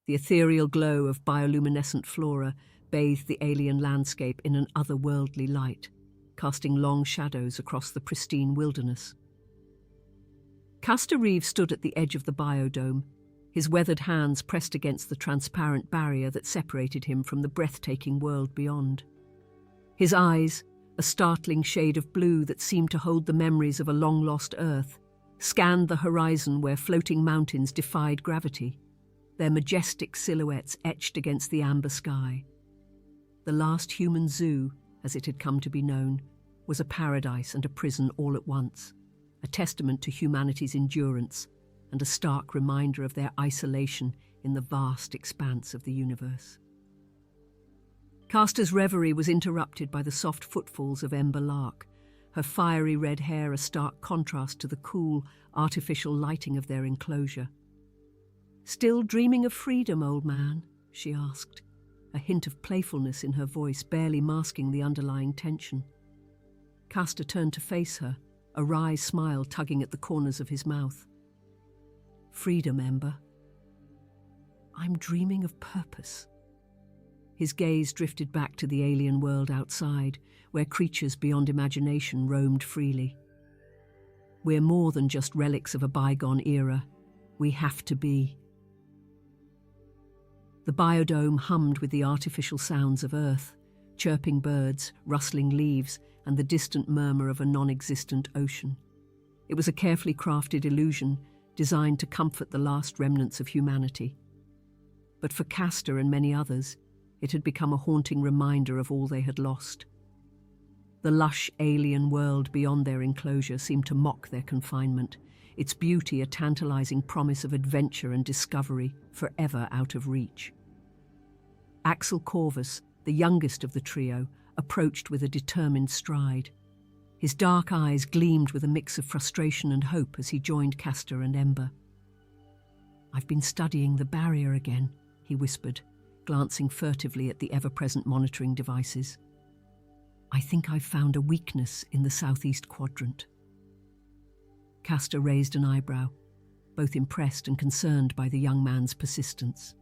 The ethereal glow of bioluminescent flora bathed the alien landscape in an otherworldly light, casting long shadows across the pristine wilderness. Castor stood at the edge of the biodome, his weathered hands pressed against the transparent barrier that separated him from the breathtaking world beyond. His eyes, a startling shade of blue that seemed to hold the memories of a long-lost Earth, scanned the horizon where floating mountains defied gravity, their majestic silhouettes etched against the amber sky. The last human zoo, as it had come to be known, was a paradise and a prison all at once, a testament to humanity's endurance and a stark reminder of their isolation in the vast expanse of the universe. Castor's reverie was interrupted by the soft footfalls of Ember, her fiery red hair a stark contrast to the cool, artificial lighting of their enclosure. "Still dreaming of freedom, old man?" she asked, a hint of playfulness in her voice barely masking the underlying tension. Castor turned to face her, a wry smile tugging at the corners of his mouth. "Freedom, Ember. I'm dreaming of purpose." His gaze drifted back to the alien world outside, where creatures beyond imagination roamed freely. "We're more than just relics of a bygone era. We have to be." The biodome hummed with the artificial sounds of Earth, chirping birds, rustling leaves, and the distant murmur of a non-existent ocean. It was a carefully crafted illusion designed to comfort the last remnants of humanity. But for Castor and many others, it had become a haunting reminder of all they had lost. The lush alien world beyond their enclosure seemed to mock their confinement, its beauty a tantalizing promise of adventure and discovery forever out of reach. Axel, the youngest of the trio, approached with a determined stride. His dark eyes gleamed with a mix of frustration and hope as he joined Castor and Ember. "I've been studying the barrier again," he whispered, glancing furtively at the ever-present monitoring devices. "I think I've found a weakness in the southeast quadrant." Castor raised an eyebrow, both impressed and concerned by the young man's persistence.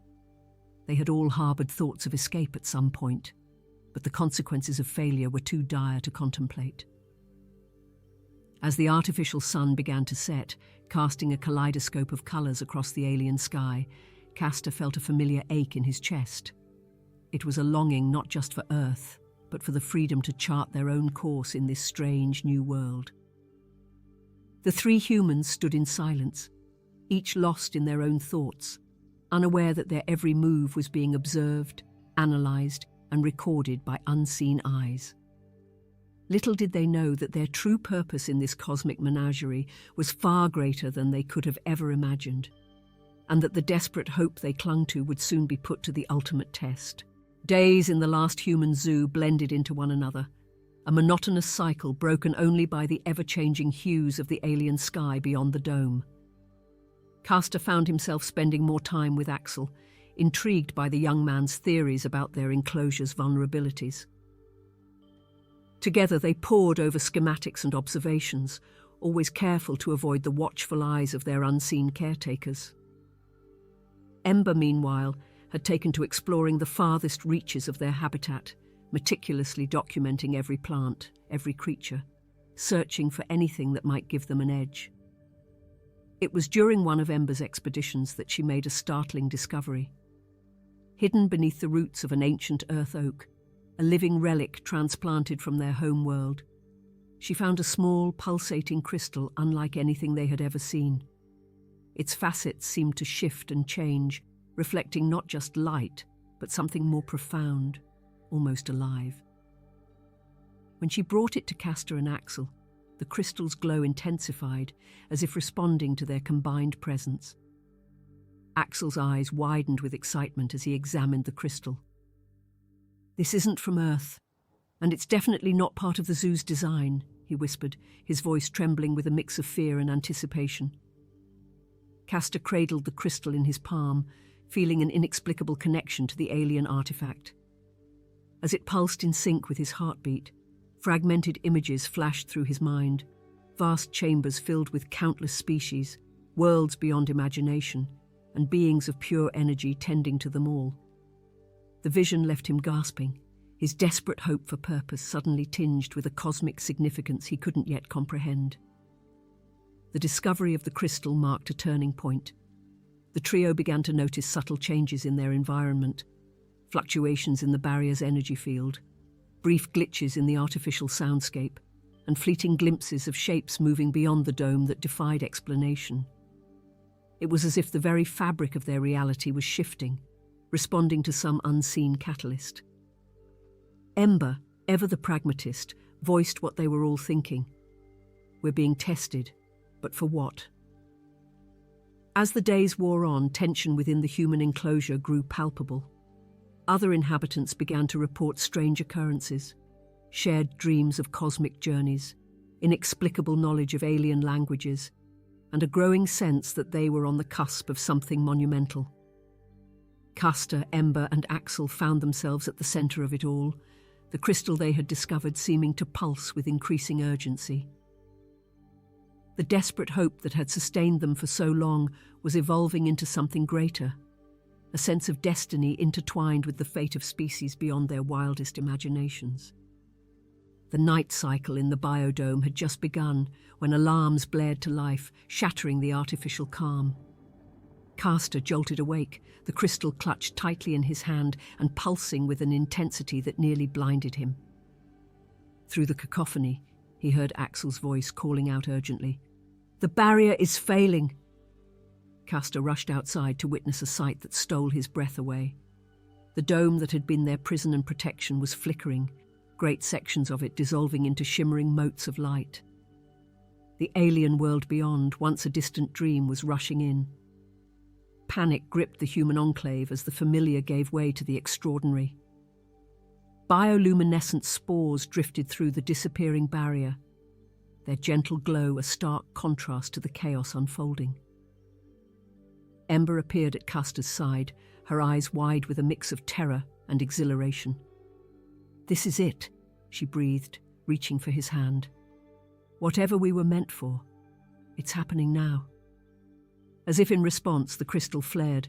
They had all harbored thoughts of escape at some point, but the consequences of failure were too dire to contemplate. As the artificial sun began to set, casting a kaleidoscope of colors across the alien sky, Castor felt a familiar ache in his chest. It was a longing not just for Earth, but for the freedom to chart their own course in this strange new world. The three humans stood in silence, each lost in their own thoughts, unaware that their every move was being observed, analyzed, and recorded by unseen eyes. Little did they know that their true purpose in this cosmic menagerie was far greater than they could have ever imagined, and that the desperate hope they clung to would soon be put to the ultimate test. Days in the last human zoo blended into one another, a monotonous cycle broken only by the ever-changing hues of the alien sky beyond the dome. Castor found himself spending more time with Axel, intrigued by the young man's theories about their enclosure's vulnerabilities. Together they pored over schematics and observations, always careful to avoid the watchful eyes of their unseen caretakers. Ember, meanwhile, had taken to exploring the farthest reaches of their habitat, meticulously documenting every plant, every creature, searching for anything that might give them an edge. It was during one of Ember's expeditions that she made a startling discovery. Hidden beneath the roots of an ancient earth oak, a living relic transplanted from their home world, she found a small, pulsating crystal unlike anything they had ever seen. Its facets seemed to shift and change, reflecting not just light, but something more profound, almost alive. When she brought it to Castor and Axel, the crystal's glow intensified, as if responding to their combined presence. Axel's eyes widened with excitement as he examined the crystal. "This isn't from Earth, and it's definitely not part of the zoo's design," he whispered, his voice trembling with a mix of fear and anticipation. Castor cradled the crystal in his palm, feeling an inexplicable connection to the alien artifact. As it pulsed in sync with his heartbeat, fragmented images flashed through his mind, vast chambers filled with countless species, worlds beyond imagination, and beings of pure energy tending to them all. The vision left him gasping, his desperate hope for purpose suddenly tinged with a cosmic significance he couldn't yet comprehend. The discovery of the crystal marked a turning point. The trio began to notice subtle changes in their environment, fluctuations in the barrier's energy field, brief glitches in the artificial soundscape, and fleeting glimpses of shapes moving beyond the dome that defied explanation. It was as if the very fabric of their reality was shifting, responding to some unseen catalyst. Ember, ever the pragmatist, voiced what they were all thinking. We're being tested, but for what? As the days wore on, tension within the human enclosure grew palpable. Other inhabitants began to report strange occurrences, shared dreams of cosmic journeys, inexplicable knowledge of alien languages, and a growing sense that they were on the cusp of something monumental. Castor, Ember, and Axel found themselves at the center of it all, the crystal they had discovered seeming to pulse with increasing urgency. The desperate hope that had sustained them for so long was evolving into something greater, a sense of destiny intertwined with the fate of species beyond their wildest imaginations. The night cycle in the biodome had just begun when alarms blared to life, shattering the artificial calm. Castor jolted awake, the crystal clutched tightly in his hand and pulsing with an intensity that nearly blinded him. Through the cacophony, he heard Axel's voice calling out urgently, "The barrier is failing!" Castor rushed outside to witness a sight that stole his breath away. The dome that had been their prison and protection was flickering, great sections of it dissolving into shimmering motes of light. The alien world beyond, once a distant dream, was rushing in. Panic gripped the human enclave as the familiar gave way to the extraordinary. Bioluminescent spores drifted through the disappearing barrier, their gentle glow a stark contrast to the chaos unfolding. Ember appeared at Castor's side, her eyes wide with a mix of terror and exhilaration. "This is it," she breathed, reaching for his hand. "Whatever we were meant for, it's happening now." As if in response, the crystal flared,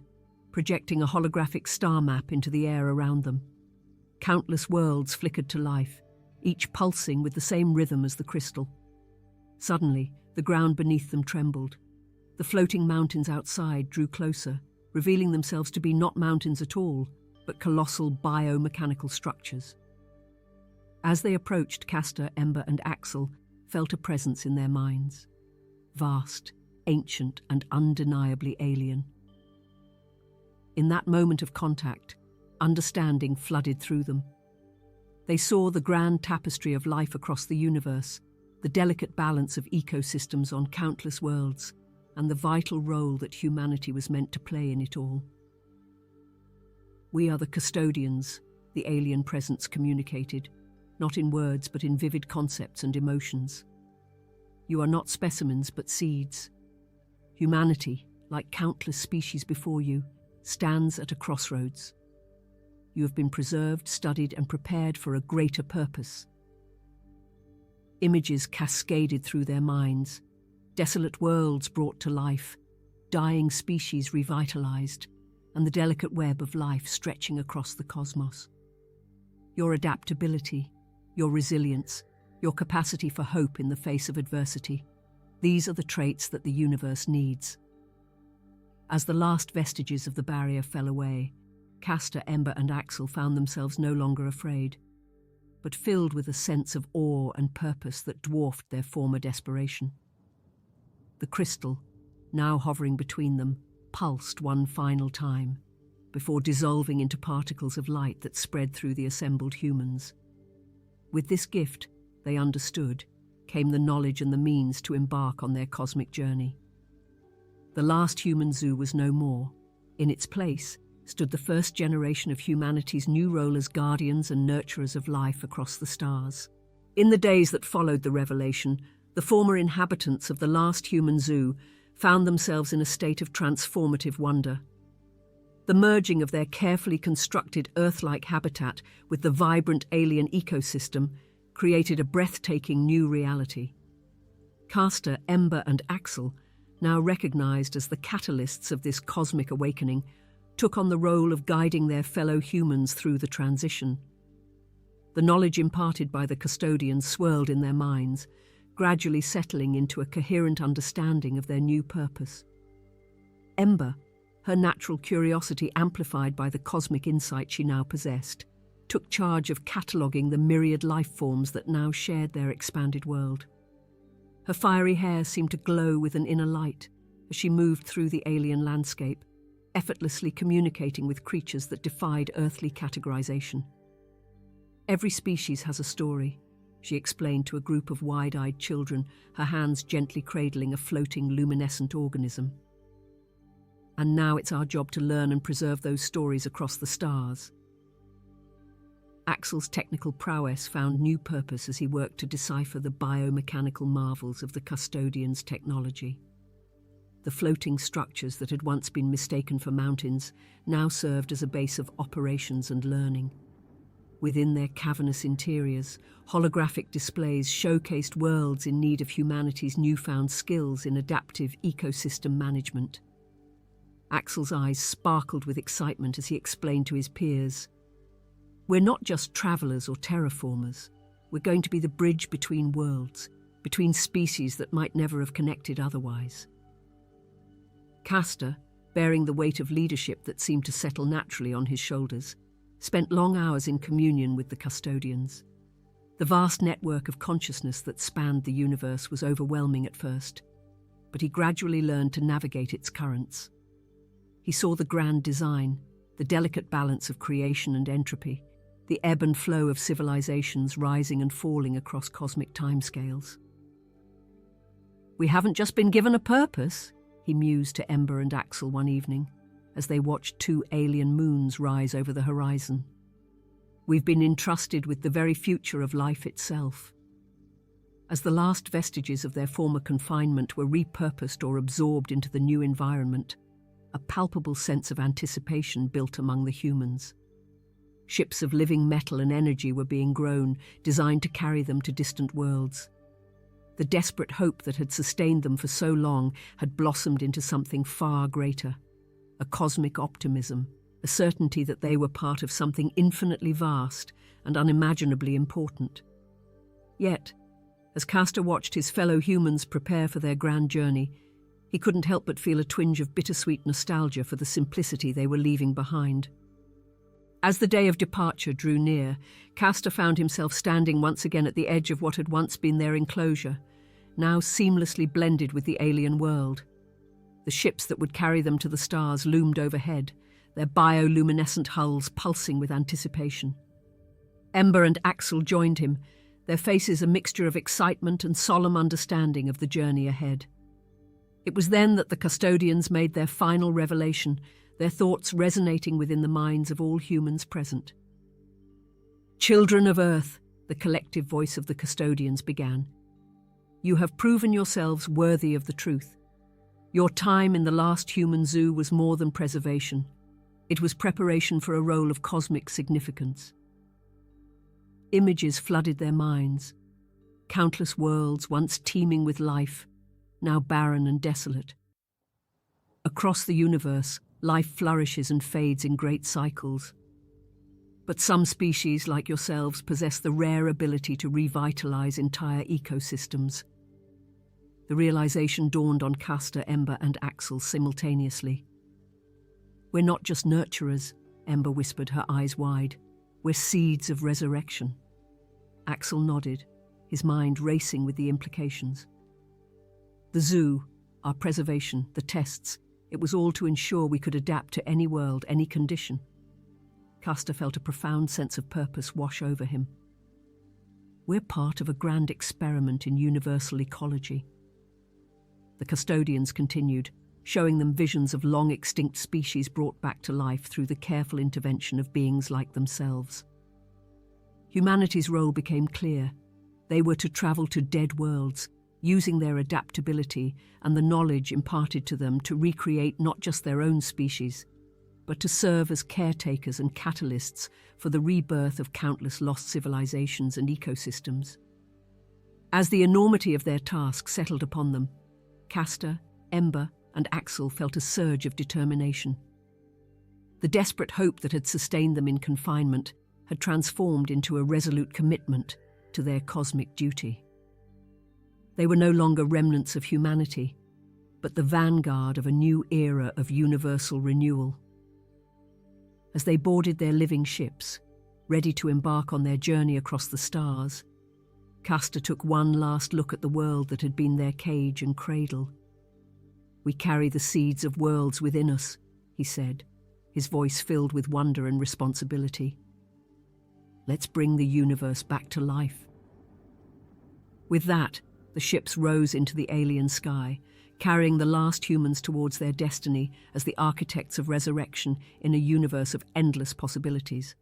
projecting a holographic star map into the air around them. Countless worlds flickered to life, each pulsing with the same rhythm as the crystal. Suddenly, the ground beneath them trembled. The floating mountains outside drew closer, revealing themselves to be not mountains at all, but colossal biomechanical structures. As they approached, Castor, Ember, and Axel felt a presence in their minds. Vast, ancient, and undeniably alien. In that moment of contact, understanding flooded through them. They saw the grand tapestry of life across the universe, the delicate balance of ecosystems on countless worlds, and the vital role that humanity was meant to play in it all. "We are the custodians," the alien presence communicated, not in words but in vivid concepts and emotions. "You are not specimens but seeds. Humanity, like countless species before you, stands at a crossroads. You have been preserved, studied, and prepared for a greater purpose." Images cascaded through their minds, desolate worlds brought to life, dying species revitalized, and the delicate web of life stretching across the cosmos. Your adaptability, your resilience, your capacity for hope in the face of adversity, these are the traits that the universe needs. As the last vestiges of the barrier fell away, Castor, Ember, and Axel found themselves no longer afraid, but filled with a sense of awe and purpose that dwarfed their former desperation. The crystal, now hovering between them, pulsed one final time, before dissolving into particles of light that spread through the assembled humans. With this gift, they understood, came the knowledge and the means to embark on their cosmic journey. The last human zoo was no more. In its place stood the first generation of humanity's new role as guardians and nurturers of life across the stars. In the days that followed the revelation, the former inhabitants of the last human zoo found themselves in a state of transformative wonder. The merging of their carefully constructed Earth-like habitat with the vibrant alien ecosystem created a breathtaking new reality. Castor, Ember, and Axel now recognized as the catalysts of this cosmic awakening, took on the role of guiding their fellow humans through the transition. The knowledge imparted by the custodians swirled in their minds, gradually settling into a coherent understanding of their new purpose. Ember, her natural curiosity amplified by the cosmic insight she now possessed, took charge of cataloguing the myriad life forms that now shared their expanded world. Her fiery hair seemed to glow with an inner light as she moved through the alien landscape, effortlessly communicating with creatures that defied earthly categorization. "Every species has a story," she explained to a group of wide-eyed children, her hands gently cradling a floating luminescent organism. "And now it's our job to learn and preserve those stories across the stars." Axel's technical prowess found new purpose as he worked to decipher the biomechanical marvels of the custodians' technology. The floating structures that had once been mistaken for mountains now served as a base of operations and learning. Within their cavernous interiors, holographic displays showcased worlds in need of humanity's newfound skills in adaptive ecosystem management. Axel's eyes sparkled with excitement as he explained to his peers, "We're not just travelers or terraformers. We're going to be the bridge between worlds, between species that might never have connected otherwise." Castor, bearing the weight of leadership that seemed to settle naturally on his shoulders, spent long hours in communion with the custodians. The vast network of consciousness that spanned the universe was overwhelming at first, but he gradually learned to navigate its currents. He saw the grand design, the delicate balance of creation and entropy, the ebb and flow of civilizations rising and falling across cosmic timescales. "We haven't just been given a purpose," he mused to Ember and Axel one evening, as they watched two alien moons rise over the horizon. "We've been entrusted with the very future of life itself." As the last vestiges of their former confinement were repurposed or absorbed into the new environment, a palpable sense of anticipation built among the humans. Ships of living metal and energy were being grown, designed to carry them to distant worlds. The desperate hope that had sustained them for so long had blossomed into something far greater, a cosmic optimism, a certainty that they were part of something infinitely vast and unimaginably important. Yet, as Castor watched his fellow humans prepare for their grand journey, he couldn't help but feel a twinge of bittersweet nostalgia for the simplicity they were leaving behind. As the day of departure drew near, Castor found himself standing once again at the edge of what had once been their enclosure, now seamlessly blended with the alien world. The ships that would carry them to the stars loomed overhead, their bioluminescent hulls pulsing with anticipation. Ember and Axel joined him, their faces a mixture of excitement and solemn understanding of the journey ahead. It was then that the custodians made their final revelation, their thoughts resonating within the minds of all humans present. "Children of Earth," the collective voice of the custodians began, "you have proven yourselves worthy of the truth. Your time in the last human zoo was more than preservation. It was preparation for a role of cosmic significance." Images flooded their minds. Countless worlds once teeming with life, now barren and desolate. Across the universe, life flourishes and fades in great cycles. But some species, like yourselves, possess the rare ability to revitalize entire ecosystems. The realization dawned on Castor, Ember, and Axel simultaneously. "We're not just nurturers," Ember whispered, her eyes wide. "We're seeds of resurrection." Axel nodded, his mind racing with the implications. The zoo, our preservation, the tests, it was all to ensure we could adapt to any world, any condition. Castor felt a profound sense of purpose wash over him. "We're part of a grand experiment in universal ecology." The custodians continued, showing them visions of long-extinct species brought back to life through the careful intervention of beings like themselves. Humanity's role became clear. They were to travel to dead worlds, using their adaptability and the knowledge imparted to them to recreate not just their own species, but to serve as caretakers and catalysts for the rebirth of countless lost civilizations and ecosystems. As the enormity of their task settled upon them, Castor, Ember and Axel felt a surge of determination. The desperate hope that had sustained them in confinement had transformed into a resolute commitment to their cosmic duty. They were no longer remnants of humanity, but the vanguard of a new era of universal renewal. As they boarded their living ships, ready to embark on their journey across the stars, Castor took one last look at the world that had been their cage and cradle. "We carry the seeds of worlds within us," he said, his voice filled with wonder and responsibility. "Let's bring the universe back to life." With that, the ships rose into the alien sky, carrying the last humans towards their destiny as the architects of resurrection in a universe of endless possibilities.